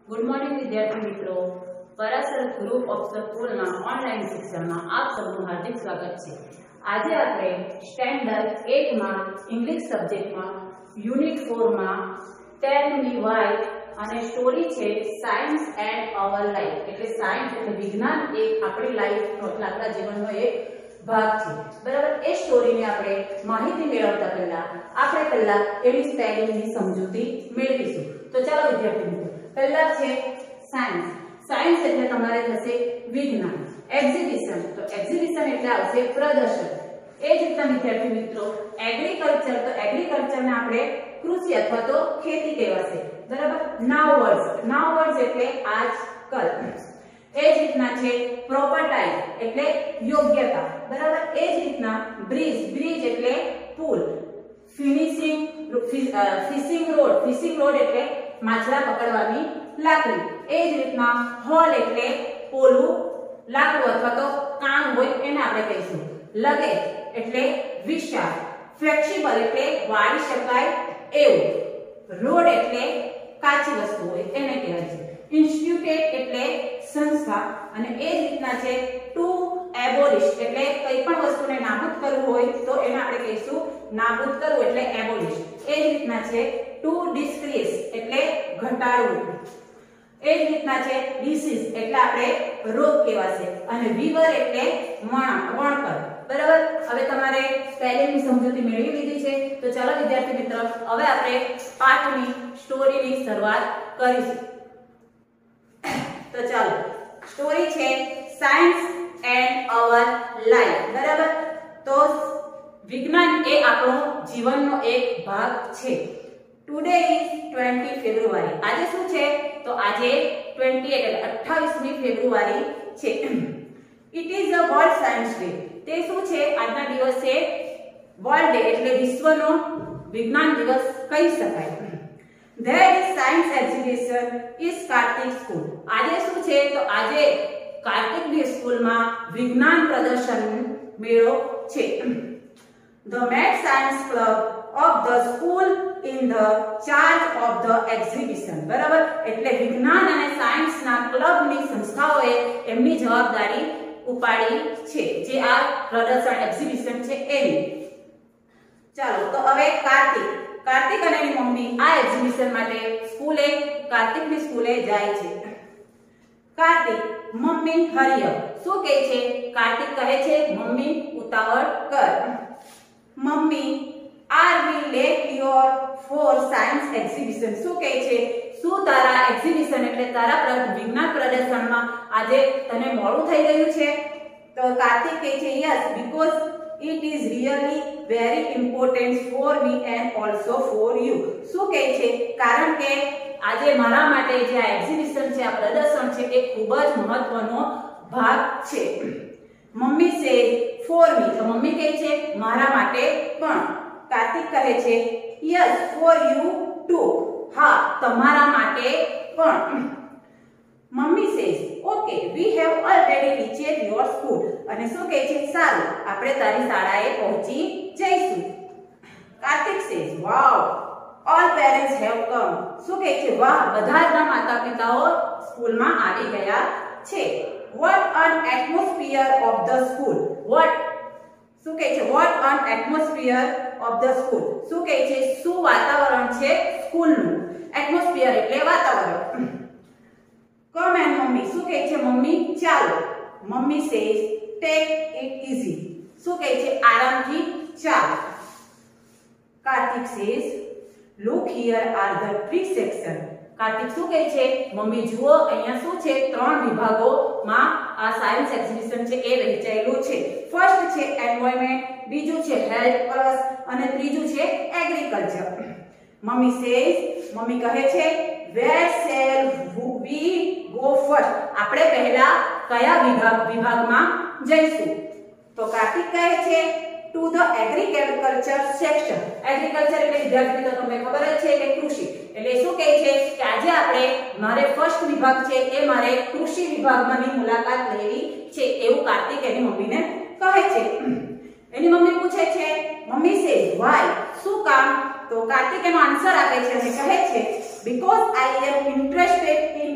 Good morning विद्यार्थी मित्रों, Parashar group of school ना ऑनलाइन शिक्षण में आप सबનું हार्दिक स्वागत છે। આજે આપણે સ્ટેન્ડર્ડ 8 માં ઇંગ્લિશ સબ્જેક્ટ માં યુનિટ 4 માં ટેલ મી વાય અને સ્ટોરી છે સાયન્સ એન્ડ અવર લાઈફ। એટલે સાયન્સ એટલે વિજ્ઞાન એક આપણી લાઈફનો એટલે આપણા જીવનનો એક ભાગ છે, બરાબર। એ સ્ટોરીને આપણે માહિતી મેળવતા પહેલા એની સ્પેલિંગની સમજૂતી મેળવીશું। તો ચાલો વિદ્યાર્થી મિત્રો, પહેલા છે સાયન્સ। साइंस એટલે તમારે થશે વિજ્ઞાન। એક્ઝિબિશન, તો એક્ઝિબિશન એટલે આવશે પ્રદર્શન। એ જ રીતના વિદ્યાર્થી મિત્રો એગ્રીકલ્ચર, તો એગ્રીકલ્ચર ને આપણે કૃષિ અથવા તો ખેતી કહેવાશે, બરાબર। નાઉ વર્ડ્સ એટલે આજકાલ। એ જ રીતના છે પ્રોપર્ટાઇઝ એટલે યોગ્યતા, બરાબર। એ જ રીતના બ્રિજ એટલે પુલ। ફિશિંગ રોડ એટલે માછલા પકડવાની લાકડી। એ જ રીતના હોલ એટલે પોલું લાકડું અથવા તો કામ હોય એને આપણે કહીશું। લગેજ એટલે વિશાળ। ફ્લેક્સિબલ એટલે વાળી શકાય એવું। રોડ એટલે કાચી વસ્તુ હોય એને કહેવાય છે। ઇન્સ્ટિટ્યુટ એટલે સંસ્થા। અને એ જ રીતના છે ટુ એબોલિશ એટલે કોઈ પણ વસ્તુને નાબૂદ કરવું હોય તો એને આપણે કહીશું નાબૂદ કરવું એટલે એબોલિશ। એ જ રીતના છે ટુ ડિક્રીઝ એટલે ઘટાડવું। એ જ રીતના છે ડિસીઝ એટલે આપણે રોગ કહેવાશે। અને વીવર એટલે વણકર, બરાબર। હવે તમારે સ્પેલિંગની સમજૂતી મેળવી લીધી છે, તો ચાલો વિદ્યાર્થી મિત્રો હવે આપણે પાઠની સ્ટોરીની શરૂઆત કરીશું। તો ચાલો, સ્ટોરી છે સાયન્સ એન્ડ અવર લાઈફ, બરાબર। તો વિજ્ઞાન એ આપણો જીવનનો એક ભાગ છે। ટુડે ઇઝ 20 ફેબ્રુઆરી। આજે શું છે? તો આજે 28 એટલે 28મી ફેબ્રુઆરી છે। It is a world science day. તે શું છે? આજના દિવસે વર્લ્ડ ડે એટલે વિશ્વનો વિજ્ઞાન દિવસ કહી શકાય। There is science exhibition is Kartik school. આજે શું છે? તો આજે કાર્તિકની સ્કૂલમાં વિજ્ઞાન પ્રદર્શન મેળો છે। The Mad Science Club of the school in the charge of the exhibition, બરાબર। એટલે વિજ્ઞાન અને સાયન્સના ક્લબની સંસ્થાઓએ એમની જવાબદારી ઉપાડી છે જે આ પ્રદર્શન એક્ઝિબિશન છે એની। ચાલો, તો હવે કાર્તિક અને એની મમ્મી આ એક્ઝિબિશન માટે કાર્તિકની સ્કૂલે જાય છે। Kartik, mummy hurry up. શું કહે છે? કાર્તિક કહે છે મમ્મી ઉતાવળ કર। Mummy are we late your for science exhibition. શું કહે છે? શું તારા એક્ઝિબિશન એટલે તારા વિજ્ઞાન પ્રદર્શનમાં આજે તને મોડું થઈ ગયું છે? તો કાર્તિક કહે છે yes, because it is really very important for me and also for you. શું કહે છે? કારણ કે આજે મારા માટે જે આ એક્ઝિબિશન છે, આ પ્રદર્શન છે એ ખૂબ જ મહત્વનો ભાગ છે। મમ્મી સે ફોર મી, તો મમ્મી કહે છે મારા માટે પણ। કાર્તિક કહે છે યસ ફોર યુ ટુ, હા તમારા માટે પણ। Mummy says okay we have already reached your school. અને શું કહે છે? સારું, આપણે તારી શાળાએ પહોંચી જઈશું। Kartik says wow all parents have come. શું કહે છે? વાહ, બધા જ માતા પિતાઓ સ્કૂલમાં આવી ગયા છે। What an atmosphere of the school. શું કહે છે? What an atmosphere of the school. શું કહે છે? શું વાતાવરણ છે સ્કૂલનું? એટમોસ્ફિયર એટલે વાતાવરણ। કમ એન્ડ મમ્મી, શું કહે છે? મમ્મી ચાલો। Mummy says take it easy. શું કહે છે? આરામથી ચાલો। Kartik says look here are the three section. Kartik શું કહે છે? મમ્મી જુઓ, અહીંયા શું છે? 3 વિભાગોમાં આ સાયન્સ એક્ઝિબિશન છે એ વહેંચાયેલું છે। ફર્સ્ટ છે એન્વાયરમેન્ટ, બીજું છે હેલ્થ પ્લસ અને ત્રીજું છે એગ્રીકલ્ચર। મમ્મી કહે છે વેર શેલ વી ગો ફર્સ્ટ? આપણે પહેલા કયા વિભાગમાં જઈશું? તો કાર્તિક કહે છે to the agriculture section. Agriculture એટલે વિદ્યાર્થી મિત્રો તમને ખબર જ છે કે કૃષિ। એટલે શું કહે છે કે આજે મારે ફર્સ્ટ વિભાગ છે એ મારે કૃષિ વિભાગમાંની મુલાકાત લેવી છે એવું કાર્તિક એની મમ્મીને કહે છે। એની મમ્મી પૂછે છે મમ્મી સે વાય, શું કામ? તો કાર્તિક એનો આન્સર આપે છે અને કહે છે because I am interested in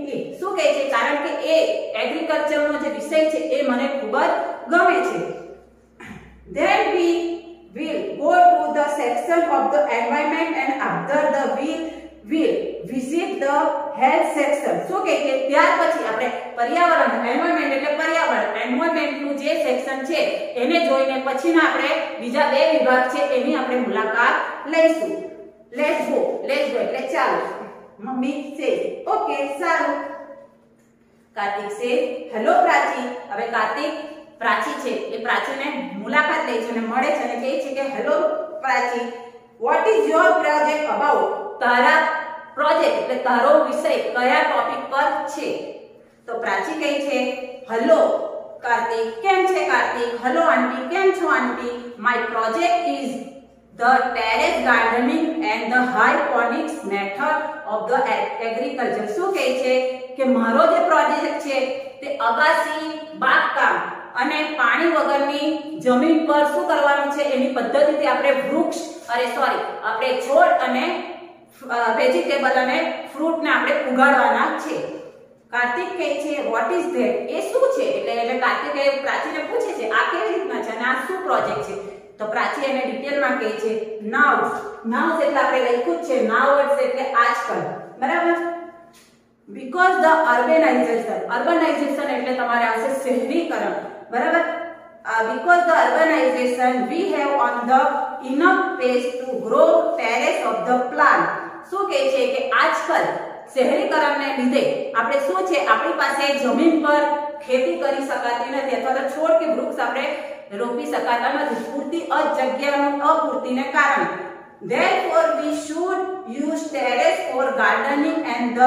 એગ્રીકલ્ચરનો જે વિષય છે એ મને ખૂબ જ ગમે છે. Then we will go to the section of the environment and after the will visit the health section. શું કહે છે ત્યાર પછી આપણે પર્યાવરણ એન્વાયરમેન્ટ એટલે પર્યાવરણ એન્વાયરમેન્ટનું જે સેક્શન છે એને જોઈને પછીના આપણે બીજા બે વિભાગ છે એની આપણે મુલાકાત લઈશું. લેટ્સ ગો એટલે ચાલો. મમ્મી સે ઓકે સારું. કાર્તિક સે હેલો પ્રાચી. હવે કાર્તિક પ્રાચી છે એ પ્રાચીને મુલાકાત લે છે અને મળે છે અને કહે છે કે hello Prachi, vote is your project about? તારા પ્રોજેક્ટ એટલે તારો વિષય કયા ટોપિક પર છે? તો પ્રાચી કહે છે હેલો કાર્તિક, કેમ છે કાર્તિક? હેલો આંટી, કેમ છો aunty? My project is the terrace gardening and the hydroponics method of the agriculture. શું કહે છે કે મારો જે પ્રોજેક્ટ છે તે અગાસી બાગકામ અને પાણી વગરની જમીન પર શું કરવાનું છે એની પદ્ધતિથી આપણે આપણે છોડ અને વેજીટેબલ અને ફ્રૂટ ને આપણે ઉગાડવાના છે. કાર્તિક કહે છે વોટ ઇઝ ધેટ? એ શું છે? એટલે કાર્તિક પ્રાચીને પૂછે છે આ કેવી રીતના છે અને આ શું પ્રોજેક્ટ છે? તો પ્રાચી એને ડિટેલમાં કહે છે નાઉસ એટલે આપણે લખ્યું છે નાઉસ એટલે આજકાલ, બરાબર. બીકોઝ ધ અર્બનાઇઝેશન એટલે તમારે આવશે શહેરીકરણ, બરાબર. because the urbanization we have on the enough space to grow terrace of the plant. શું કહે છે કે આજકાલ શહેરીકરણને લીધે આપણે શું છે આપણી પાસે જમીન પર ખેતી કરી શકાતી નથી અથવા તો છોડ કે વૃક્ષ આપણે રોપી શકાતા નથી પૂરતી જગ્યાની અપૂર્તિને કારણે. Therefore we should use terrace for gardening and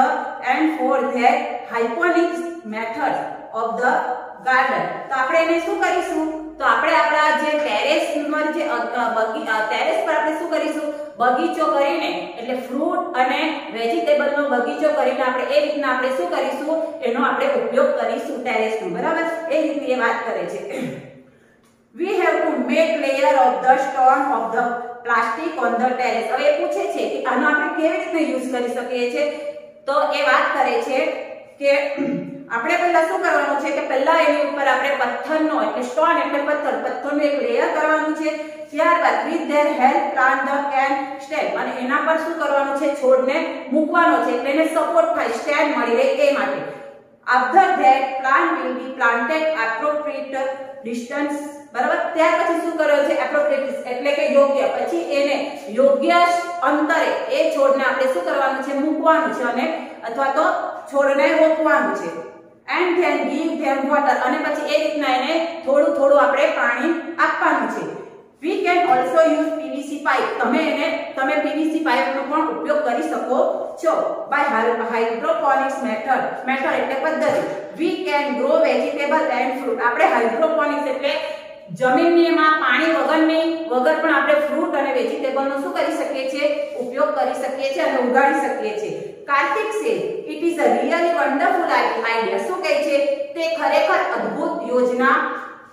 for that hydroponics method of the garden. તો આપણે એને શું કરીશું? તો આપણે આપણા જે ટેરેસ પર ટેરેસ પર આપણે શું કરીશું? બગીચો કરીને એટલે ફ્રૂટ અને વેજીટેબલનો બગીચો કરીને આપણે એ રીતના આપણે શું કરીશું એનો આપણે ઉપયોગ કરીશું ટેરેસનો, બરાબર. એ રીતની એ વાત કરે છે. We have to make layer of the stone of the plastic on the terrace. હવે પૂછે છે કે આનો આપણે કેવી રીતે યુઝ કરી શકીએ છીએ? તો એ વાત કરે છે કે આપણે પહેલા શું કરવાનું છે કે પહેલા એની ઉપર આપણે પથ્થરનો એટલે સ્ટોન એટલે પથ્થરનો એક લેયર કરવાનું છે. ત્યારબાદ with their help plant the can stand અને એના પર શું કરવાનું છે છોડને મૂકવાનો છે એટલે એને સપોર્ટ થાય, સ્ટેન્ડ મળી રહે એ માટે. After that plant will be planted appropriate distance, બરાબર. ત્યાર પછી શું કર્યો છે એપ્રોપ્રિએટ એટલે કે યોગ્ય, પછી એને યોગ્ય અંતરે એ છોડને આપણે શું કરવાનું છે મૂકવાનું છે અને અથવા તો છોડને રોપવાનું છે. and then give them water અને પછી એ રીતના એને થોડું આપણે પાણી આપવાનું છે. we can also use PVC pipe. તમે PVC પાઇપનો પણ ઉપયોગ કરી શકો છો. by hydroponics method એટલે પદ્ધતિ we can grow vegetable and fruit. આપણે હાઇડ્રોપોનિક્સ એટલે જમીનમાં પાણી વગર પણ આપણે ફ્રૂટ અને વેજીટેબલનો શું કરી શકીએ છીએ ઉપયોગ કરી શકીએ છીએ અને ઉગાડી શકીએ છીએ. કાર્તિક સે it is a really wonderful idea. શું કહે છે તે ખરેખર અદ્ભુત યોજના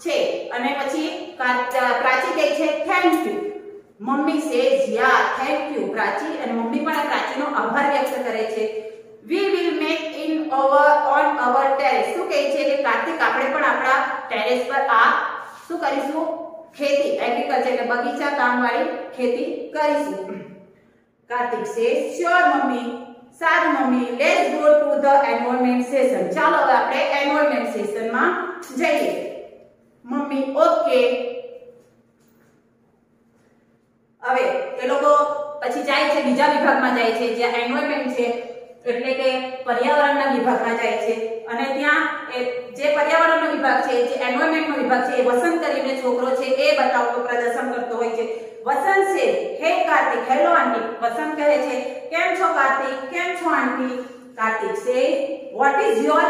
છે. અને પછી પ્રાચી કહે છે thank you. Mummy says ya thank you Prachi અને મમ્મી પણ પ્રાચીનો આભાર વ્યક્ત કરે છે. we will make on our terrace. શું કહે છે કે કાર્તિક આપણે પણ આપણા ટેરેસ પર આ શું કરીશું ખેતી એગ્રીકલ્ચર એટલે બગીચા કામવાળી ખેતી કરીશું. કાર્તિક સે શ્યોર મમ્મી. સારું mummy. Let's go to the environment session. ચાલો હવે આપણે એન્વાયરમેન્ટ સેશનમાં જઈએ. Mummy okay. હવે એ લોકો પછી જાય છે બીજા વિભાગમાં જાય છે જ્યાં એન્વાયરમેન્ટ છે એટલે કે પર્યાવરણના વિભાગમાં જાય છે અને ત્યાં જે પર્યાવરણનો વિભાગ છે જે એન્વાયરમેન્ટનો વિભાગ છે એ વસંત કરીને છોકરો છે એ બતાવતો પ્રદર્શન કરતો હોય છે. વસંત છે હે કાર્તિક હેલો આંટી. વસંત કહે છે કેમ છો કાર્તિક? કેમ છો aunty? Kartik say what is your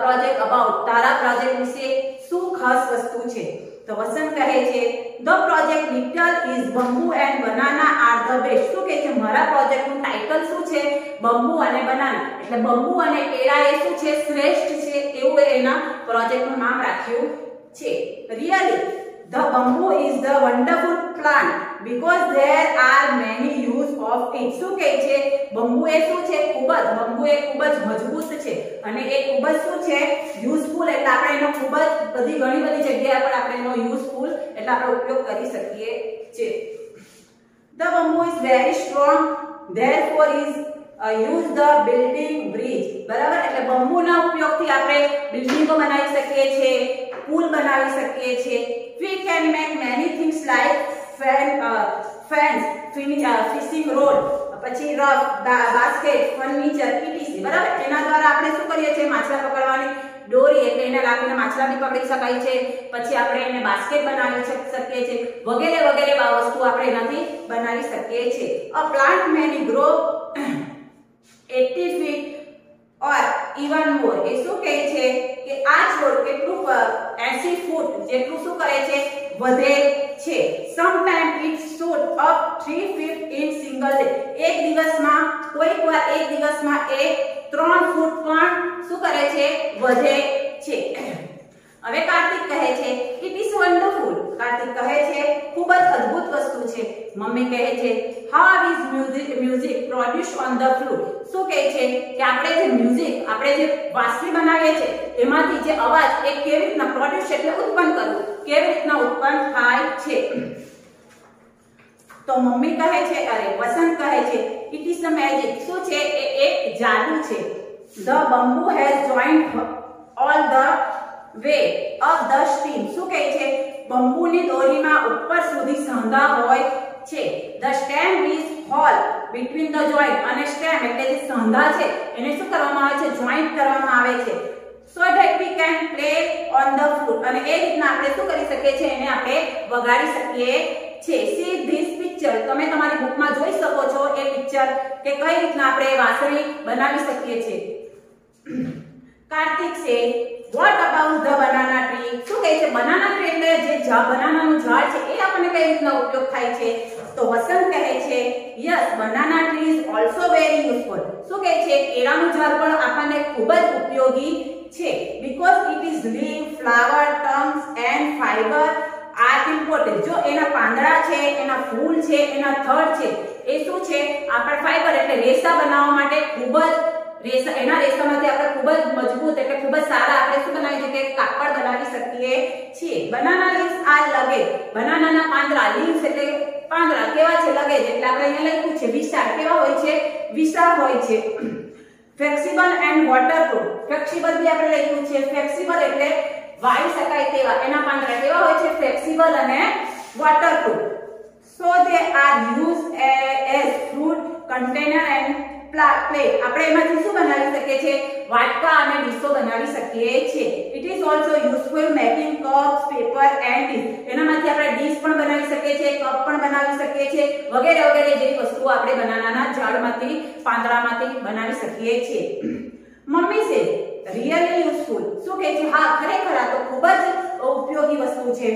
project about? તારા પ્રોજેક્ટ વિશે શું ખાસ વસ્તુ છે? તો વસંત કહે છે the project little is bamboo and banana are the best. શું કહે છે મારા પ્રોજેક્ટનું ટાઇટલ શું છે? બંબુ અને બનાના એટલે બંબુ અને કેળા એ શું છે શ્રેષ્ઠ છે એવું એના પ્રોજેક્ટનું નામ રાખ્યું છે. Really the bamboo is the wonderful plant because there are many use of it. શું કહે છે? બંબુ એ શું છે? બંબુ એ ખૂબ જ મજબૂત છે અને એ ખૂબ જ શું છે? યુઝફુલ, એટલે આપણે એનો ખૂબ જ ઘણી બધી જગ્યાએ પર આપણે એનો યુઝફુલ એટલે આપણે ઉપયોગ કરી શકીએ છીએ. The bamboo is very strong, therefore is use the building bridge. બરાબર, એટલે બંબુના ઉપયોગથી આપણે બિલ્ડિંગો બનાવી શકીએ છીએ, પુલ બનાવી શકીએ છીએ. We can make many things like fence, fishing rod, પછી રફ, બાસ્કેટ, ફર્નિચર, etc. બરાબર, એના દ્વારા આપણે શું કરીએ છીએ? માછલા પકડવાની દોરી, એટલે એને લાગીને માછલા બી પકડી શકાય છે. પછી આપણે એને બાસ્કેટ બનાવી શકીએ છીએ, વગેરે વગેરે વસ્તુ આપણે એનાથી બનાવી શકીએ છીએ. A plant may grow 80 feet or even more. એ શું કહે છે કે આ છોડ કેટલું 80 ફૂટ જેટલું શું કરે છે? વધે છે. Sometimes it shoot up 3 feet in single day. એક દિવસમાં કોઈકવાર એક દિવસમાં એ 3 ફૂટ પણ શું કરે છે? વધે છે. હવે કાર્તિક કહે છે ઇટ ઇઝ વન્ડરફુલ. કાર્તિક કહે છે ખૂબ જ અદ્ભુત વસ્તુ છે. મમ્મી કહે છે how is music produce on the flute. શું કહે છે કે આપણે જે મ્યુઝિક, આપણે જે વાંસળી બનાવીએ છીએ એમાંથી જે અવાજ એ કેવી રીતના પ્રોડ્યુસ એટલે ઉત્પન્ન કરવું, કેવી રીતના ઉત્પન્ન થાય છે? તો મમ્મી કહે છે, અરે વસંત કહે છે ઇટ ઇઝ ધ મેજિક. શું છે? એ એક જાદુ છે. The બમ્બુ has joined all the way of the steam. શું કહે છે? બંબુની દોરીમાં ઉપર સુધી સાંધા હોય છે. The stem is hollow between the joint, અને સ્ટેમ એટલે જે સાંધા છે એને શું કરવામાં આવે છે? જોઈન્ટ કરવામાં આવે છે. so that we can play on the flute, અને એ રીતના આપણે શું કરી શકીએ છીએ? એને આપણે વગાડી શકીએ છીએ. see this picture. તમે તમારી બુકમાં જોઈ શકો છો એ પિક્ચર કે કઈ રીતના આપણે વાંસળી બનાવી શકીએ છીએ. કાર્તિક છે what about the banana tree. શું કહે છે? બનાના ટ્રી એટલે જે બનાનાનું ઝાડ છે એ આપણને કઈ રીતના ઉપયોગ થાય છે? તો વસંત કહે છે yes banana tree is also very useful. શું કહે છે? કેળાનું ઝાડ પણ આપણને ખૂબ જ ઉપયોગી છે. because it is leaf, flower, trunks and fiber are important. જો એના પાંદડા છે, એના ફૂલ છે, એના થડ છે એ શું છે? આપણે ફાઈબર એટલે રેસા બનાવવા માટે ખૂબ જ એના રેસામાંથી આપણે ખૂબ જ મજબૂત એટલે ખૂબ જ સારા આપણે શું બનાવી શકીએ? કાપડ બનાવી શકીએ છીએ. Banana leaves are luggage. બનાનાના પાંદડા, લીવ્સ એટલે પાંદડા કેવા છે? લગેજ એટલે આપણે અહીંયા લખ્યું છે વિશાળ. કેવા હોય છે? વિશાળ હોય છે. Flexible and waterproof. ફ્લેક્સિબલ બી આપણે લખ્યું છે. ફ્લેક્સિબલ એટલે વાળી શકાય તેવા. એના પાંદડા કેવા હોય છે? ફ્લેક્સિબલ અને waterproof. so they are used as fruit container and plate. આપણે એમાંથી શું બનાવી શકીએ છીએ? વાટકા અને ડીશો બનાવી શકીએ છીએ. it is also useful making cups, paper and dish. એનામાંથી આપણે ડીશ પણ બનાવી શકીએ છીએ, કપ પણ બનાવી શકીએ છીએ, વગેરે વગેરે જેવી વસ્તુઓ આપણે બનાનાના ઝાડમાંથી, પાંદડામાંથી બનાવી શકીએ છીએ. મમ્મી છે really useful. શું કહે છે? હા, ખરેખર આ તો ખૂબ જ ઉપયોગી વસ્તુ છે.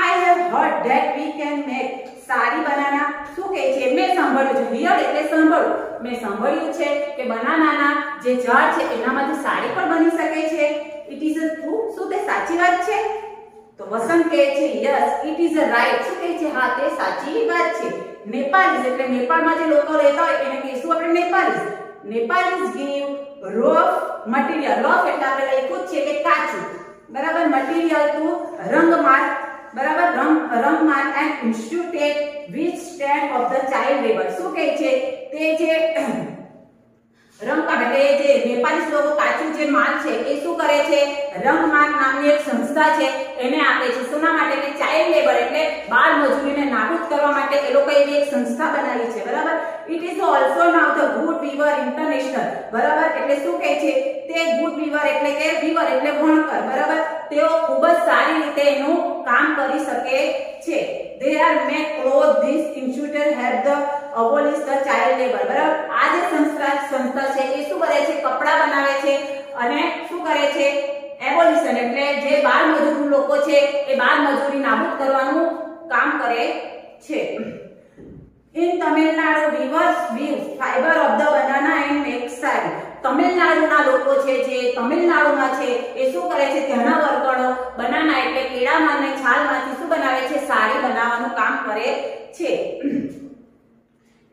I have heard that we can make સારી બનાના. શું કહે છે? મેં સાંભળ્યું છે. હિયર એટલે સાંભળવું. મેં સાંભળ્યું છે કે બનાનાના જે ઝાડ છે એનામાંથી સાડી પણ બની શકે છે. It is a true. શું તે સાચી વાત છે? તો વસંત કહે છે yes it is a right. શું કહે છે? હા, તે સાચી વાત છે. નેપાળીઝ એટલે નેપાળમાં જે લોકો રહેતા હોય એને કહીશું આપણે Nepalese. Nepalese give rough material. Rough એટલે આપણે લખ્યું છે કે કાચું. બરાબર. Material to Rugmark. બરાબર. Rugmark and institute which stand of the child labor. શું કહે છે? તે જે રંગકામ એટલે જે નેપાળી લોકો કાચું જે માલ છે એ શું કરે છે? રંગમાર્ક નામની એક સંસ્થા છે એને આપે છે. શેના માટે? કે ચાઇલ્ડ લેબર એટલે બાળ મજૂરીને નાબૂદ કરવા માટે એ લોકો એવી એક સંસ્થા બનાવી છે. બરાબર. It is also now the good વીવર international. બરાબર. એટલે શું કહે છે? તે ગુડ વીવર એટલે કે વીવર એટલે વણકર. બરાબર. તેઓ ખૂબ જ સારી રીતે એનું કામ કરી શકે છે. they are make clothes. this institute help the abolish the child labor. બરાબર. આ જે સંસ્થા છે એ શું કરે છે? કપડા બનાવે છે અને શું કરે છે? એબોલિશન એટલે જે બાળ મજૂર લોકો છે એ બાળ મજૂરી નાબૂદ કરવાનું કામ કરે છે. in Tamil Nadu weavers weave fiber of the banana and make sari. તમિલનાડુના લોકો છે જે તમિલનાડુમાં છે એ શું કરે છે ત્યાંના વર્કરો બનાના એટલે કેળામાં અને છાલમાંથી શું બનાવે છે સાડી બનાવવાનું કામ કરે છે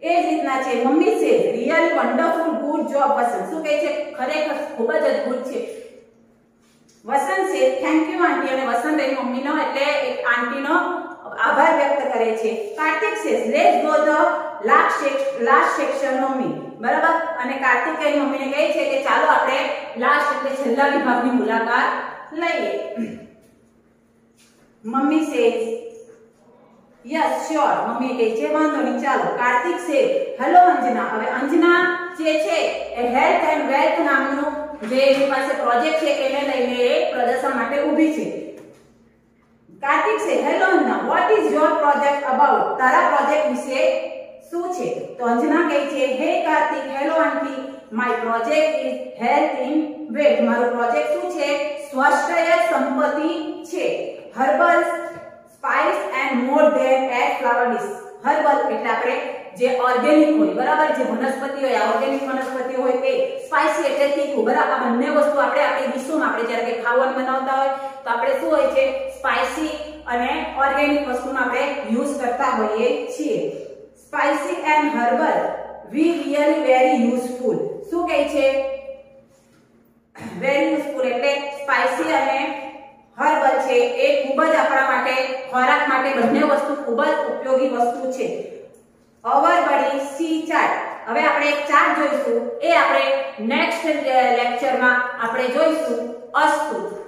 એ જ રીતના છે મમ્મી સે રિયલી વન્ડરફુલ ગુડ જોબ વસંત શું કહે છે ખરેખર ખૂબ જ અદ્ભુત છે વસંત સે થેન્ક યુ આંટી અને વસંત એની મમ્મીનો એટલે એક આંટીનો આભાર વ્યક્ત કરે છે કાર્તિક સે let's go the last section mummy બરાબર અને કાર્તિક એની મમ્મીને કહે છે કે ચાલો આપણે લાસ્ટ એટલે છેલ્લા વિભાગની મુલાકાત લઈએ mummy say yes sure mummy કહે છે વાંધો નહીં ચાલો કાર્તિક સે હેલો અંજના હવે અંજના જે છે એ હેલ્થ એન્ડ વેલ્થ નામનું જે એની પાસે પ્રોજેક્ટ છે એને લઈને એ પ્રદર્શન માટે ઊભી છે Kartik says hello Anjana what is your project about તારા પ્રોજેક્ટ વિશે શું છે તો અંજના કહે છે hey Kartik hello aunty my project is health in wealth મારો પ્રોજેક્ટ શું છે સ્વાસ્થ્ય સંપત્તિ છે herbal spice and more than eight flower dish herbal એટલે આપણે જે ઓર્ગેનિક હોય બરાબર જે વનસ્પતિ હોય ઓર્ગેનિક વનસ્પતિ હોય તે સ્પાઇસી એટલે તીખું બરાબર આ બંને વસ્તુ આપણે આપણી ડીશોમાં આપણે જ્યારે કે ખાવાનું બનાવતા હોય તો આપણે શું હોય છે સ્પાઇસી અને ઓર્ગેનિક વસ્તુનો આપણે યુઝ કરતા હોઈએ છીએ spicy and herbal we really very useful શું કહે છે વેરી યુઝફુલ એટલે સ્પાઇસી અને હર્બલ છે એ ખૂબ જ આપણા માટે ખોરાક માટે બંને વસ્તુ ખૂબ જ ઉપયોગી વસ્તુ છે અવર બડી સી ચાર્ટ હવે આપણે એક ચાર્ટ જોઈશું એ આપણે નેક્સ્ટ લેક્ચરમાં આપણે જોઈશું અસ્તુ